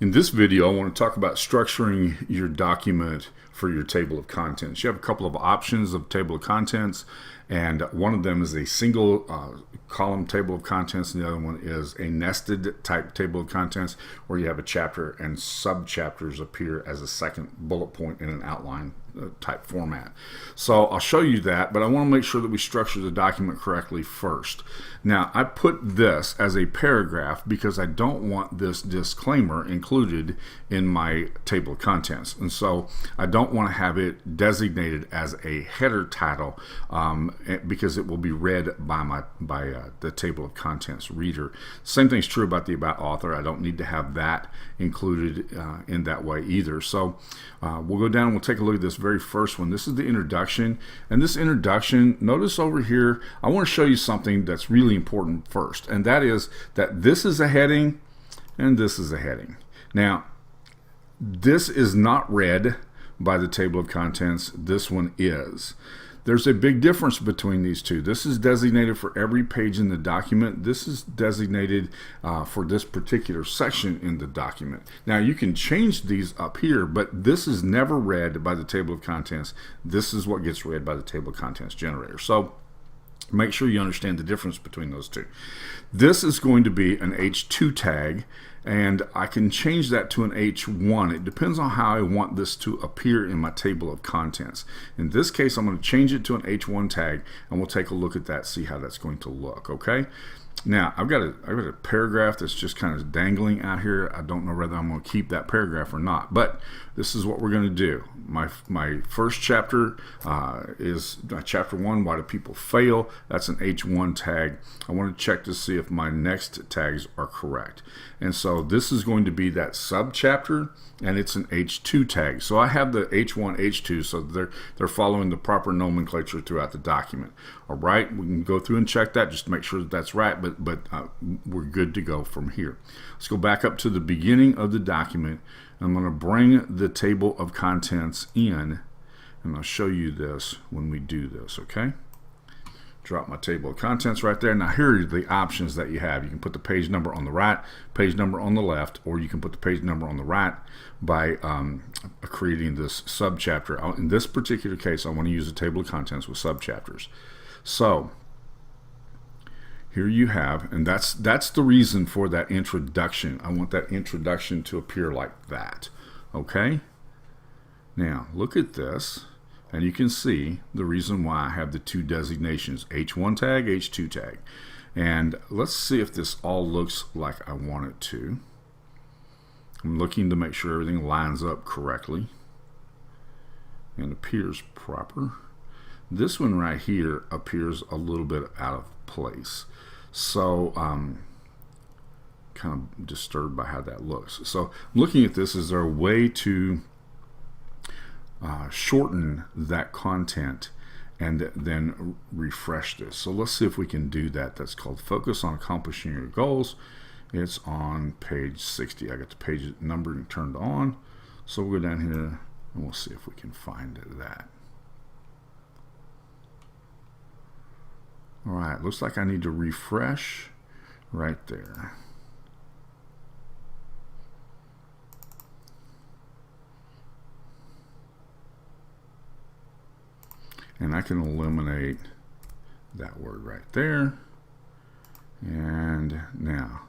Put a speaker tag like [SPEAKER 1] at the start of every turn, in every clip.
[SPEAKER 1] In this video, I want to talk about structuring your document for your table of contents. You have a couple of options of table of contents, and one of them is a single column table of contents, and the other one is a nested type table of contents where you have a chapter and sub-chapters appear as a second bullet point in an outline type format. So I'll show you that, but I want to make sure that we structure the document correctly first. Now, I put this as a paragraph because I don't want this disclaimer included in my table of contents, and so I don't want to have it designated as a header title because it will be read by the table of contents reader. Same thing's true about the about author. I don't need to have that included in that way either. So we'll go down and we'll take a look at this very first one. This is the introduction, and this introduction, notice over here, I want to show you something that's really important first, and that is that this is a heading and this is a heading. Now, this is not read by the table of contents. This one is. There's a big difference between these two. This is designated for every page in the document. This is designated for this particular section in the document. Now, you can change these up here, but this is never read by the table of contents. This is what gets read by the table of contents generator. So make sure you understand the difference between those two. This is going to be an H2 tag, and I can change that to an H1. It depends on how I want this to appear in my table of contents. In this case, I'm going to change it to an H1 tag, and we'll take a look at that, see how that's going to look, okay? Now, I've got a paragraph that's just kind of dangling out here. I don't know whether I'm going to keep that paragraph or not, but this is what we're going to do. My first chapter is chapter 1, Why Do People Fail? That's an H1 tag. I want to check to see if my next tags are correct. And so this is going to be that sub-chapter, and it's an H2 tag. So I have the H1, H2, so they're following the proper nomenclature throughout the document. All right, we can go through and check that just to make sure that that's right, but we're good to go from here. Let's go back up to the beginning of the document. I'm going to bring the table of contents in, and I'll show you this when we do this, okay? Drop my table of contents right there. Now, here are the options that you have. You can put the page number on the right, page number on the left, or you can put the page number on the right by creating this subchapter. In this particular case, I want to use a table of contents with subchapters. So here you have, and that's the reason for that introduction. I want that introduction to appear like that, okay? Now, look at this, and you can see the reason why I have the two designations, H1 tag, H2 tag. And let's see if this all looks like I want it to. I'm looking to make sure everything lines up correctly and appears proper. This one right here appears a little bit out of place. So kind of disturbed by how that looks. So looking at this, is there a way to shorten that content and then refresh this? So let's see if we can do that. That's called Focus on Accomplishing Your Goals. It's on page 60. I got the page numbering turned on. So we'll go down here and we'll see if we can find that. All right, looks like I need to refresh right there. And I can eliminate that word right there. And now,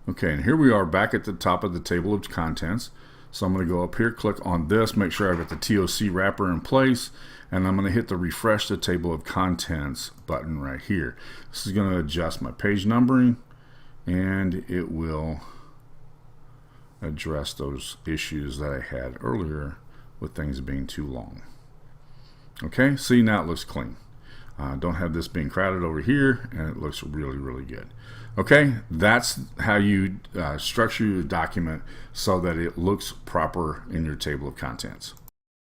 [SPEAKER 1] okay, and here we are back at the top of the table of contents. So I'm going to go up here, click on this, make sure I've got the TOC wrapper in place, and I'm going to hit the refresh the table of contents button right here. This is going to adjust my page numbering, and it will address those issues that I had earlier with things being too long. Okay, see, now it looks clean. Don't have this being crowded over here, and it looks really, really good. Okay, that's how you structure your document so that it looks proper in your table of contents.